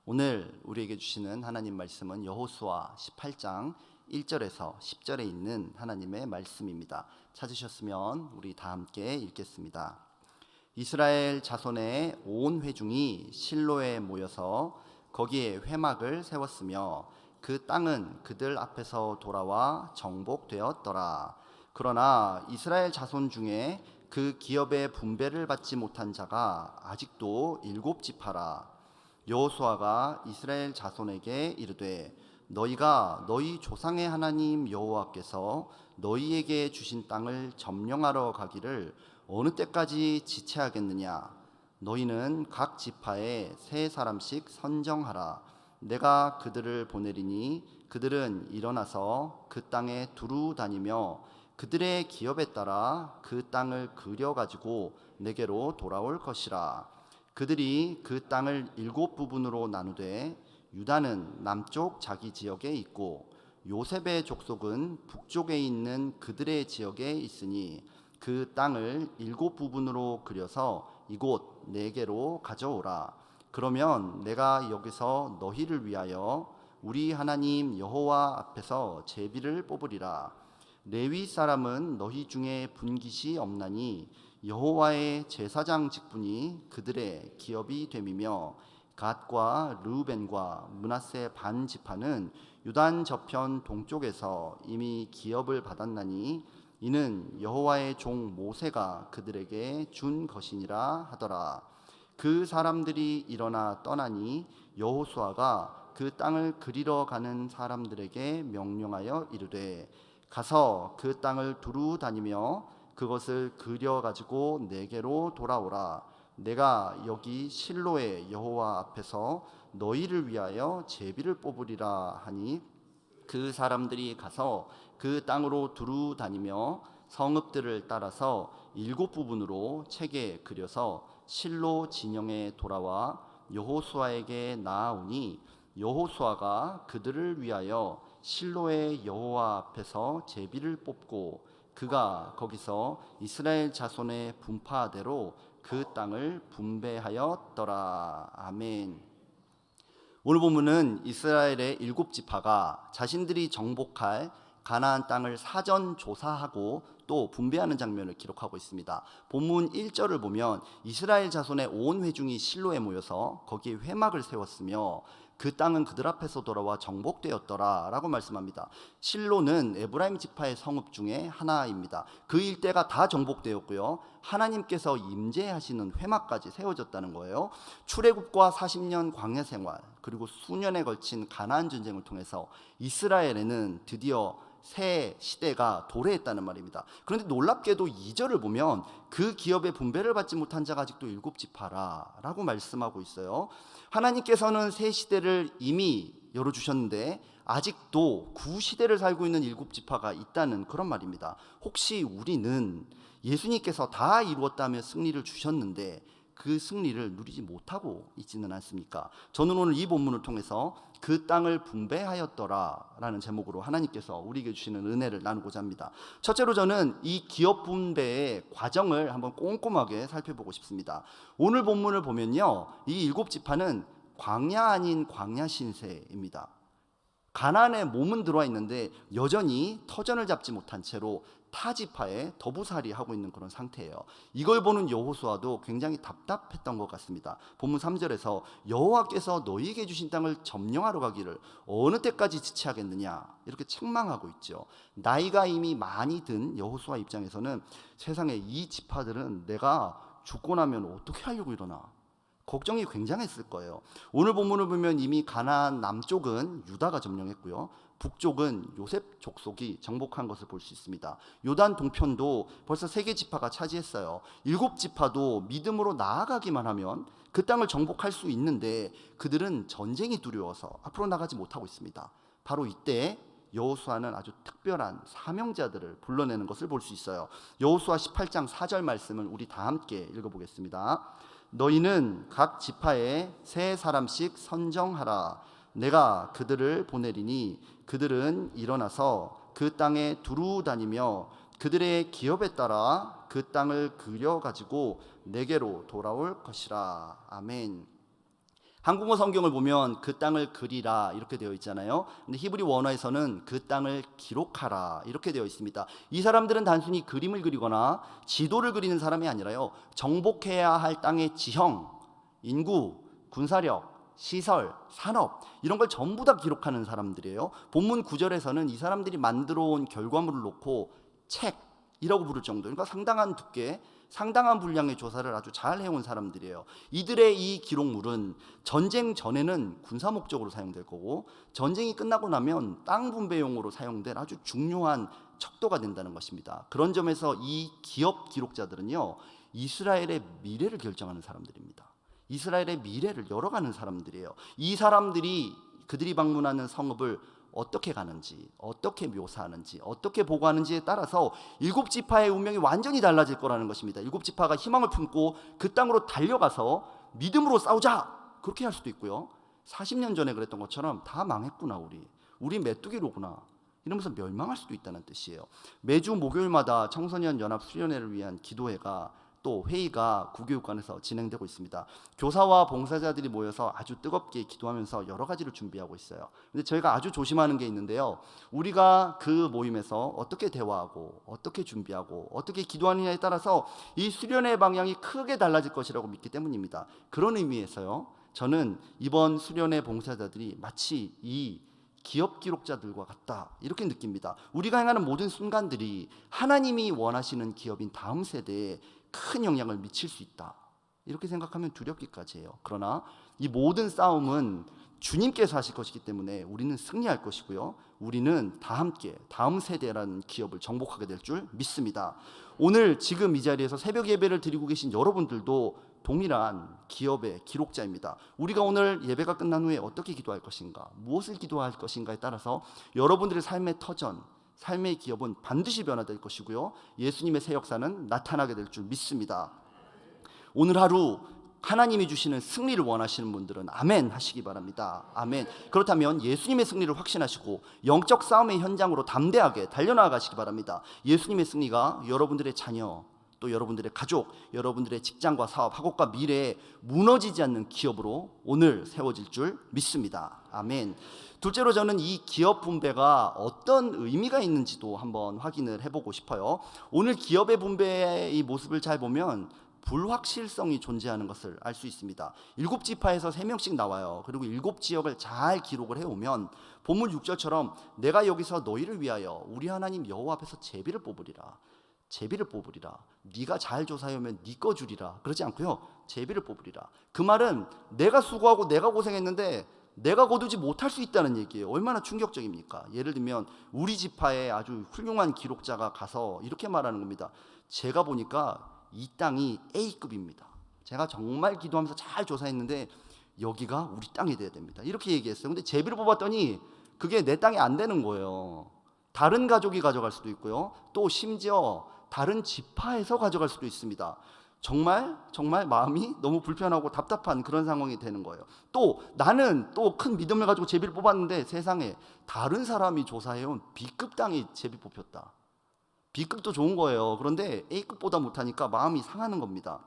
오늘 우리에게 주시는 하나님 말씀은 여호수아 18장 1절에서 10절에 있는 하나님의 말씀입니다. 찾으셨으면 우리 다 함께 읽겠습니다. 이스라엘 자손의 온 회중이 실로에 모여서 거기에 회막을 세웠으며 그 땅은 그들 앞에서 돌아와 정복되었더라. 그러나 이스라엘 자손 중에 그 기업의 분배를 받지 못한 자가 아직도 7지파라. 여호수아가 이스라엘 자손에게 이르되 너희가 너희 조상의 하나님 여호와께서 너희에게 주신 땅을 점령하러 가기를 어느 때까지 지체하겠느냐. 너희는 각 지파에 세 사람씩 선정하라. 내가 그들을 보내리니 그들은 일어나서 그 땅에 두루 다니며 그들의 기업에 따라 그 땅을 그려 가지고 내게로 돌아올 것이라. 그들이 그 땅을 7부분으로 나누되 유다는 남쪽 자기 지역에 있고 요셉의 족속은 북쪽에 있는 그들의 지역에 있으니 그 땅을 7부분으로 그려서 이곳 내게로 가져오라. 그러면 내가 여기서 너희를 위하여 우리 하나님 여호와 앞에서 제비를 뽑으리라. 레위 사람은 너희 중에 분깃이 없나니 여호와의 제사장 직분이 그들의 기업이 됨이며 갓과 르우벤과 므낫세 반 지파는 유단 저편 동쪽에서 이미 기업을 받았나니 이는 여호와의 종 모세가 그들에게 준 것이니라 하더라. 그 사람들이 일어나 떠나니 여호수아가 그 땅을 그리러 가는 사람들에게 명령하여 이르되 가서 그 땅을 두루 다니며 그것을 그려 가지고 내게로 돌아오라. 내가 여기 실로의 여호와 앞에서 너희를 위하여 제비를 뽑으리라 하니 그 사람들이 가서 그 땅으로 두루 다니며 성읍들을 따라서 7부분으로 책에 그려서 실로 진영에 돌아와 여호수아에게 나아오니 여호수아가 그들을 위하여 실로의 여호와 앞에서 제비를 뽑고 그가 거기서 이스라엘 자손의 분파대로 그 땅을 분배하였더라. 아멘. 오늘 본문은 이스라엘의 7지파가 자신들이 정복할 가나안 땅을 사전 조사하고 또 분배하는 장면을 기록하고 있습니다. 본문 1절을 보면 이스라엘 자손의 온 회중이 실로에 모여서 거기에 회막을 세웠으며 그 땅은 그들 앞에서 돌아와 정복되었더라 라고 말씀합니다. 실로는 에브라임 지파의 성읍 중에 하나입니다. 그 일대가 다 정복되었고요, 하나님께서 임재하시는 회막까지 세워졌다는 거예요. 출애굽과 40년 광야 생활 그리고 수년에 걸친 가나안 전쟁을 통해서 이스라엘에는 드디어 새 시대가 도래했다는 말입니다. 그런데 놀랍게도 2절을 보면 그 기업의 분배를 받지 못한 자가 아직도 7지파라 라고 말씀하고 있어요. 하나님께서는 새 시대를 이미 열어주셨는데 아직도 구시대를 살고 있는 7지파가 있다는 그런 말입니다. 혹시 우리는 예수님께서 다 이루었다며 승리를 주셨는데 그 승리를 누리지 못하고 있지는 않습니까? 저는 오늘 이 본문을 통해서 그 땅을 분배하였더라 라는 제목으로 하나님께서 우리에게 주시는 은혜를 나누고자 합니다. 첫째로 저는 이 기업 분배의 과정을 한번 꼼꼼하게 살펴보고 싶습니다. 오늘 본문을 보면요, 이 7지파는 광야 아닌 광야 신세입니다. 가나안에 몸은 들어와 있는데 여전히 터전을 잡지 못한 채로 타 지파에 더부살이 하고 있는 그런 상태예요. 이걸 보는 여호수아도 굉장히 답답했던 것 같습니다. 본문 3절에서 여호와께서 너희에게 주신 땅을 점령하러 가기를 어느 때까지 지체하겠느냐 이렇게 책망하고 있죠. 나이가 이미 많이 든 여호수아 입장에서는 세상에 이 지파들은 내가 죽고 나면 어떻게 하려고 이러나 걱정이 굉장했을 거예요. 오늘 본문을 보면 이미 가나안 남쪽은 유다가 점령했고요, 북쪽은 요셉 족속이 정복한 것을 볼 수 있습니다. 요단 동편도 벌써 3개 지파가 차지했어요. 7지파도 믿음으로 나아가기만 하면 그 땅을 정복할 수 있는데 그들은 전쟁이 두려워서 앞으로 나가지 못하고 있습니다. 바로 이때 여호수아는 아주 특별한 사명자들을 불러내는 것을 볼 수 있어요. 여호수아 18장 4절 말씀을 우리 다 함께 읽어보겠습니다. 너희는 각 지파에 세 사람씩 선정하라. 내가 그들을 보내리니 그들은 일어나서 그 땅에 두루 다니며 그들의 기업에 따라 그 땅을 그려 가지고 내게로 돌아올 것이라. 아멘. 한국어 성경을 보면 그 땅을 그리라 이렇게 되어 있잖아요. 근데 히브리 원어에서는 그 땅을 기록하라 이렇게 되어 있습니다. 이 사람들은 단순히 그림을 그리거나 지도를 그리는 사람이 아니라요, 정복해야 할 땅의 지형, 인구, 군사력, 시설, 산업 이런 걸 전부 다 기록하는 사람들이에요. 본문 9절에서는 이 사람들이 만들어 온 결과물을 놓고 책이라고 부를 정도, 그러니까 상당한 두께, 상당한 분량의 조사를 아주 잘 해온 사람들이에요. 이들의 이 기록물은 전쟁 전에는 군사 목적으로 사용될 거고, 전쟁이 끝나고 나면 땅 분배용으로 사용될 아주 중요한 척도가 된다는 것입니다. 그런 점에서 이 기업 기록자들은요, 이스라엘의 미래를 결정하는 사람들입니다. 이스라엘의 미래를 열어가는 사람들이에요. 이 사람들이 그들이 방문하는 성읍을 어떻게 가는지, 어떻게 묘사하는지, 어떻게 보고하는지에 따라서 일곱 지파의 운명이 완전히 달라질 거라는 것입니다. 일곱 지파가 희망을 품고 그 땅으로 달려가서 믿음으로 싸우자, 그렇게 할 수도 있고요, 40년 전에 그랬던 것처럼 다 망했구나, 우리 메뚜기로구나 이러면서 멸망할 수도 있다는 뜻이에요. 매주 목요일마다 청소년 연합 수련회를 위한 기도회가, 또 회의가 구교육관에서 진행되고 있습니다. 교사와 봉사자들이 모여서 아주 뜨겁게 기도하면서 여러 가지를 준비하고 있어요. 근데 저희가 아주 조심하는 게 있는데요, 우리가 그 모임에서 어떻게 대화하고 어떻게 준비하고 어떻게 기도하느냐에 따라서 이 수련의 방향이 크게 달라질 것이라고 믿기 때문입니다. 그런 의미에서요, 저는 이번 수련의 봉사자들이 마치 이 기업 기록자들과 같다 이렇게 느낍니다. 우리가 행하는 모든 순간들이 하나님이 원하시는 기업인 다음 세대에 큰 영향을 미칠 수 있다 이렇게 생각하면 두렵기까지 해요. 그러나 이 모든 싸움은 주님께서 하실 것이기 때문에 우리는 승리할 것이고요, 우리는 다 함께 다음 세대라는 기업을 정복하게 될 줄 믿습니다. 오늘 지금 이 자리에서 새벽 예배를 드리고 계신 여러분들도 동일한 기업의 기록자입니다. 우리가 오늘 예배가 끝난 후에 어떻게 기도할 것인가, 무엇을 기도할 것인가에 따라서 여러분들의 삶의 터전, 삶의 기업은 반드시 변화될 것이고요, 예수님의 새 역사는 나타나게 될 줄 믿습니다. 오늘 하루 하나님이 주시는 승리를 원하시는 분들은 아멘 하시기 바랍니다. 아멘. 그렇다면 예수님의 승리를 확신하시고 영적 싸움의 현장으로 담대하게 달려나가시기 바랍니다. 예수님의 승리가 여러분들의 자녀, 또 여러분들의 가족, 여러분들의 직장과 사업, 학업과 미래에 무너지지 않는 기업으로 오늘 세워질 줄 믿습니다. 아멘. 둘째로 저는 이 기업 분배가 어떤 의미가 있는지도 한번 확인을 해보고 싶어요. 오늘 기업의 분배의 이 모습을 잘 보면 불확실성이 존재하는 것을 알 수 있습니다. 7지파에서 3명씩 나와요. 그리고 7지역을 잘 기록을 해오면 본문 6절처럼 내가 여기서 너희를 위하여 우리 하나님 여호와 앞에서 제비를 뽑으리라. 제비를 뽑으리라. 네가 잘 조사해오면 네 거 주리라. 그러지 않고요, 제비를 뽑으리라. 그 말은 내가 수고하고 내가 고생했는데 내가 거두지 못할 수 있다는 얘기예요. 얼마나 충격적입니까? 예를 들면 우리 지파에 아주 훌륭한 기록자가 가서 이렇게 말하는 겁니다. 제가 보니까 이 땅이 A급입니다. 제가 정말 기도하면서 잘 조사했는데 여기가 우리 땅이 돼야 됩니다. 이렇게 얘기했어요. 근데 제비를 뽑았더니 그게 내 땅이 안 되는 거예요. 다른 가족이 가져갈 수도 있고요, 또 심지어 다른 지파에서 가져갈 수도 있습니다. 정말 마음이 너무 불편하고 답답한 그런 상황이 되는 거예요. 또 나는 또 큰 믿음을 가지고 제비를 뽑았는데 세상에 다른 사람이 조사해온 B급 땅이 제비 뽑혔다. B급도 좋은 거예요. 그런데 A급보다 못하니까 마음이 상하는 겁니다.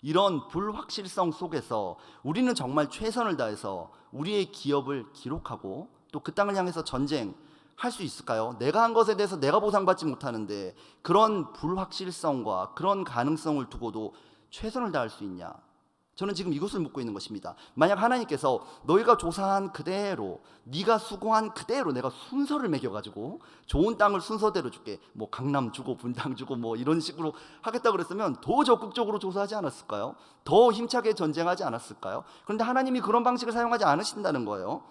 이런 불확실성 속에서 우리는 정말 최선을 다해서 우리의 기업을 기록하고 또 그 땅을 향해서 전쟁할 수 있을까요? 내가 한 것에 대해서 내가 보상받지 못하는데 그런 불확실성과 그런 가능성을 두고도 최선을 다할 수 있냐? 저는 지금 이것을 묻고 있는 것입니다. 만약 하나님께서 너희가 조사한 그대로, 네가 수고한 그대로 내가 순서를 매겨가지고 좋은 땅을 순서대로 줄게, 뭐 강남 주고 분당 주고 뭐 이런 식으로 하겠다고 그랬으면 더 적극적으로 조사하지 않았을까요? 더 힘차게 전쟁하지 않았을까요? 그런데 하나님이 그런 방식을 사용하지 않으신다는 거예요.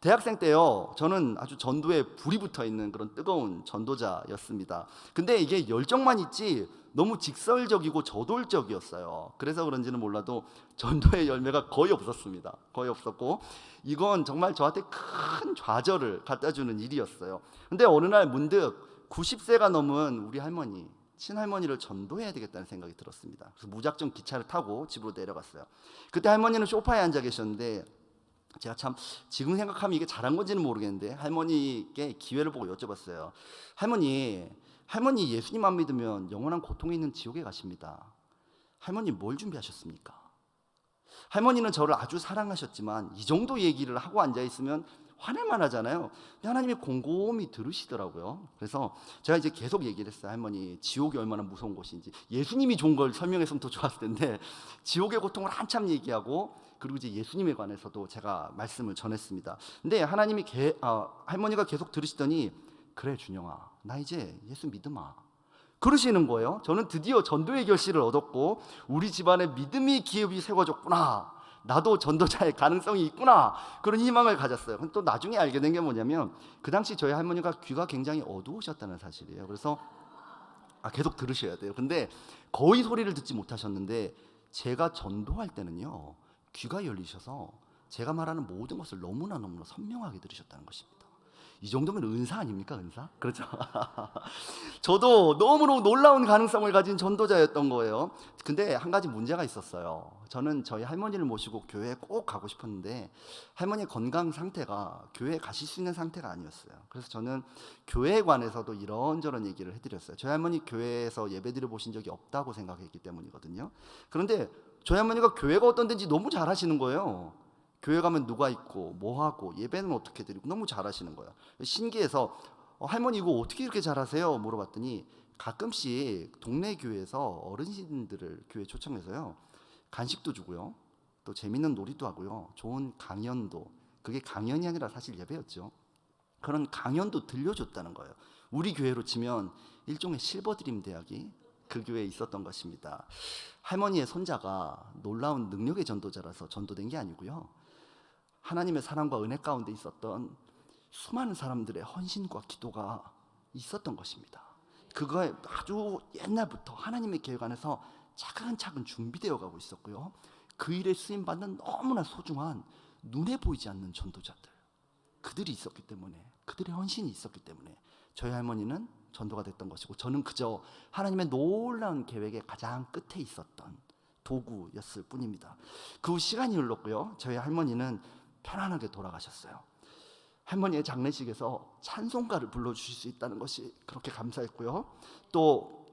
대학생 때요, 저는 아주 전도에 불이 붙어 있는 그런 뜨거운 전도자였습니다. 근데 이게 열정만 있지 너무 직설적이고 저돌적이었어요. 그래서 그런지는 몰라도 전도의 열매가 거의 없었습니다. 거의 없었고 이건 정말 저한테 큰 좌절을 갖다주는 일이었어요. 근데 어느 날 문득 90세가 넘은 우리 할머니, 친할머니를 전도해야 되겠다는 생각이 들었습니다. 그래서 무작정 기차를 타고 집으로 내려갔어요. 그때 할머니는 소파에 앉아 계셨는데 제가 참 지금 생각하면 이게 잘한 건지는 모르겠는데 할머니께 기회를 보고 여쭤봤어요. 할머니 예수님 안 믿으면 영원한 고통이 있는 지옥에 가십니다. 할머니 뭘 준비하셨습니까? 할머니는 저를 아주 사랑하셨지만 이 정도 얘기를 하고 앉아있으면 화낼만 하잖아요. 근데 하나님이 곰곰이 들으시더라고요. 그래서 제가 이제 계속 얘기를 했어요. 할머니, 지옥이 얼마나 무서운 곳인지. 예수님이 좋은 걸 설명했으면 더 좋았을 텐데 지옥의 고통을 한참 얘기하고, 그리고 이제 예수님에 관해서도 제가 말씀을 전했습니다. 근데 하나님이 할머니가 계속 들으시더니, 그래 준영아, 나 이제 예수 믿음아, 그러시는 거예요. 저는 드디어 전도의 결실을 얻었고 우리 집안에 믿음의 기업이 세워졌구나, 나도 전도자의 가능성이 있구나, 그런 희망을 가졌어요. 또 나중에 알게 된 게 뭐냐면, 그 당시 저희 할머니가 귀가 굉장히 어두우셨다는 사실이에요. 그래서 계속 들으셔야 돼요. 근데 거의 소리를 듣지 못하셨는데 제가 전도할 때는요, 귀가 열리셔서 제가 말하는 모든 것을 너무나 선명하게 들으셨다는 것입니다. 이 정도면 은사 아닙니까? 은사? 그렇죠. 저도 너무너무 놀라운 가능성을 가진 전도자였던 거예요. 근데 한 가지 문제가 있었어요. 저는 저희 할머니를 모시고 교회에 꼭 가고 싶었는데 할머니의 건강 상태가 교회에 가실 수 있는 상태가 아니었어요. 그래서 저는 교회에 관해서도 이런저런 얘기를 해드렸어요. 저희 할머니 교회에서 예배드려 보신 적이 없다고 생각했기 때문이거든요. 그런데 저희 할머니가 교회가 어떤 데인지 너무 잘 하시는 거예요. 교회 가면 누가 있고 뭐 하고 예배는 어떻게 드리고 너무 잘하시는 거예요. 신기해서 할머니 이거 어떻게 이렇게 잘하세요? 물어봤더니 가끔씩 동네 교회에서 어르신들을 교회 초청해서요, 간식도 주고요, 또 재밌는 놀이도 하고요, 좋은 강연도, 그게 강연이 아니라 사실 예배였죠, 그런 강연도 들려줬다는 거예요. 우리 교회로 치면 일종의 실버드림 대학이 그 교회에 있었던 것입니다. 할머니의 손자가 놀라운 능력의 전도자라서 전도된 게 아니고요, 하나님의 사랑과 은혜 가운데 있었던 수많은 사람들의 헌신과 기도가 있었던 것입니다. 그거에 아주 옛날부터 하나님의 계획 안에서 차근차근 준비되어 가고 있었고요, 그 일에 쓰임받는 너무나 소중한 눈에 보이지 않는 전도자들, 그들이 있었기 때문에, 그들의 헌신이 있었기 때문에 저희 할머니는 전도가 됐던 것이고, 저는 그저 하나님의 놀라운 계획의 가장 끝에 있었던 도구였을 뿐입니다. 그 후 시간이 흘렀고요, 저희 할머니는 편안하게 돌아가셨어요. 할머니의 장례식에서 찬송가를 불러주실 수 있다는 것이 그렇게 감사했고요, 또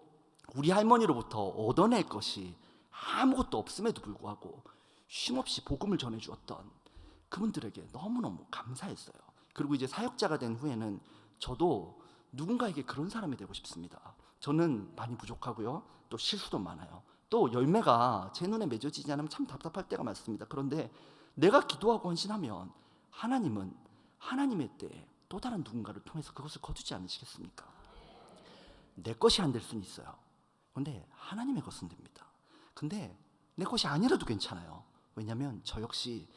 우리 할머니로부터 얻어낼 것이 아무것도 없음에도 불구하고 쉼없이 복음을 전해주었던 그분들에게 너무너무 감사했어요. 그리고 이제 사역자가 된 후에는 저도 누군가에게 그런 사람이 되고 싶습니다. 저는 많이 부족하고요, 또 실수도 많아요. 또 열매가 제 눈에 맺어지지 않으면 참 답답할 때가 많습니다. 그런데 내가 기도하고 헌신하면 하나님은 하나님의 때에 또 다른 누군가를 통해서 그것을 거두지 않으시겠습니까? 내 것이 안 될 수는 있어요. 그런데 하나님의 것은 됩니다. 근데 내 것이 아니라도 괜찮아요. 왜냐하면 저 역시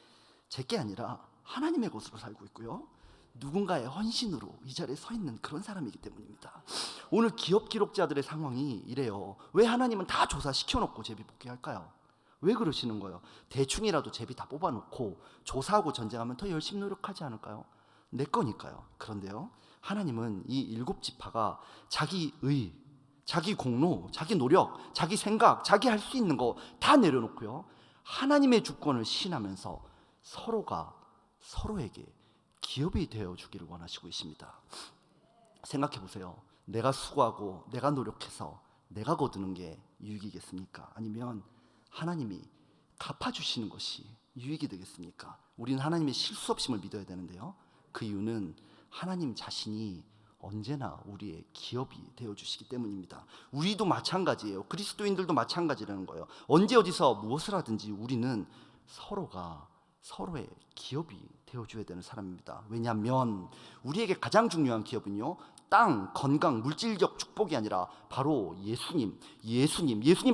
제 게 아니라 하나님의 것으로 살고 있고요, 누군가의 헌신으로 이 자리에 서 있는 그런 사람이기 때문입니다. 오늘 기업 기록자들의 상황이 이래요. 왜 하나님은 다 조사시켜놓고 제비 복귀할까요? 왜 그러시는 거예요? 대충이라도 제비 다 뽑아놓고 조사하고 전쟁하면 더 열심히 노력하지 않을까요? 내 거니까요. 그런데요, 하나님은 이 7지파가 자기 의, 자기 공로, 자기 노력, 자기 생각, 자기 할 수 있는 거 다 내려놓고요, 하나님의 주권을 시인하면서 서로가 서로에게 기업이 되어 주기를 원하시고 있습니다. 생각해 보세요. 내가 수고하고 내가 노력해서 내가 거두는 게 유익이겠습니까? 아니면 하나님이 갚아주시는 것이 유익이 되겠습니까? 우리는 하나님의 실수 없음을 믿어야 되는데요, 그 이유는 하나님 자신이 언제나 우리의 기업이 되어주시기 때문입니다. 우리도 마찬가지예요. 그리스도인들도 마찬가지라는 거예요. 언제 어디서 무엇을 하든지 우리는 서로가 서로의 기업이 되어줘야 되는 사람입니다. 왜냐하면 우리에게 가장 중요한 기업은요, 땅, 건강, 물질적 축복이 아니라 바로 예수님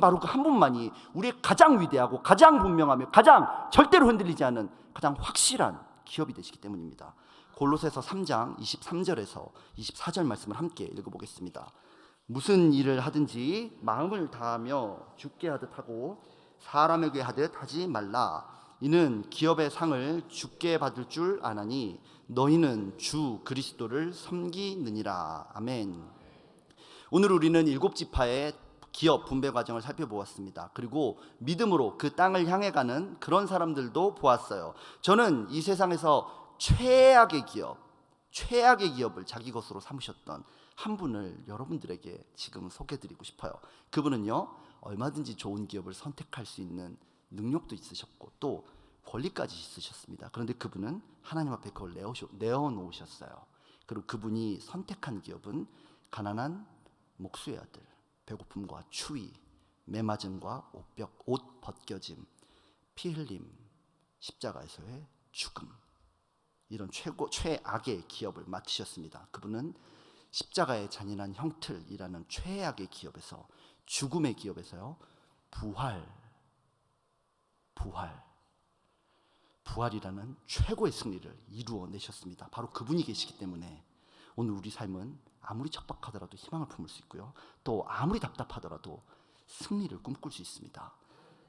바로 그 한 분만이 우리의 가장 위대하고 가장 분명하며 가장 절대로 흔들리지 않는 가장 확실한 기업이 되시기 때문입니다. 골로새서 3장 23절에서 24절 말씀을 함께 읽어보겠습니다. 무슨 일을 하든지 마음을 다하며 주께 하듯 하고 사람에게 하듯 하지 말라. 이는 기업의 상을 주께 받을 줄 아나니 너희는 주 그리스도를 섬기느니라. 아멘. 오늘 우리는 7지파의 기업 분배 과정을 살펴보았습니다. 그리고 믿음으로 그 땅을 향해 가는 그런 사람들도 보았어요. 저는 이 세상에서 최악의 기업을 자기 것으로 삼으셨던 한 분을 여러분들에게 지금 소개해드리고 싶어요. 그분은요, 얼마든지 좋은 기업을 선택할 수 있는 능력도 있으셨고 또 권리까지 있으셨습니다. 그런데 그분은 하나님 앞에 그걸 내어놓으셨어요. 그리고 그분이 선택한 기업은 가난한 목수의 아들, 배고픔과 추위, 매맞음과 옷 벗겨짐, 피 흘림, 십자가에서의 죽음, 이런 최악의 기업을 맡으셨습니다. 그분은 십자가의 잔인한 형틀이라는 최악의 기업에서, 죽음의 기업에서요, 부활이라는 최고의 승리를 이루어내셨습니다. 바로 그분이 계시기 때문에 오늘 우리 삶은 아무리 척박하더라도 희망을 품을 수 있고요, 또 아무리 답답하더라도 승리를 꿈꿀 수 있습니다.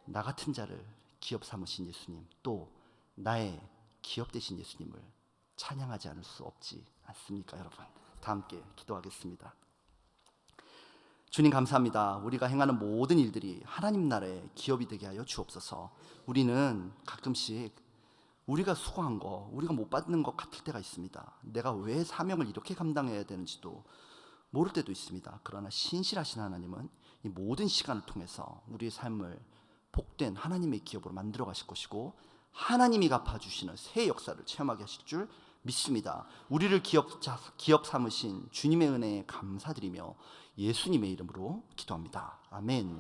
나 같은 자를 기업 삼으신 예수님, 또 나의 기업 되신 예수님을 찬양하지 않을 수 없지 않습니까, 여러분? 다 함께 기도하겠습니다. 주님 감사합니다. 우리가 행하는 모든 일들이 하나님 나라의 기업이 되게 하여 주옵소서. 우리는 가끔씩 우리가 수고한 거, 우리가 못 받는 것 같을 때가 있습니다. 내가 왜 사명을 이렇게 감당해야 되는지도 모를 때도 있습니다. 그러나 신실하신 하나님은 이 모든 시간을 통해서 우리의 삶을 복된 하나님의 기업으로 만들어 가실 것이고, 하나님이 갚아주시는 새 역사를 체험하게 하실 줄 믿습니다. 우리를 기업 삼으신 주님의 은혜에 감사드리며 예수님의 이름으로 기도합니다. 아멘.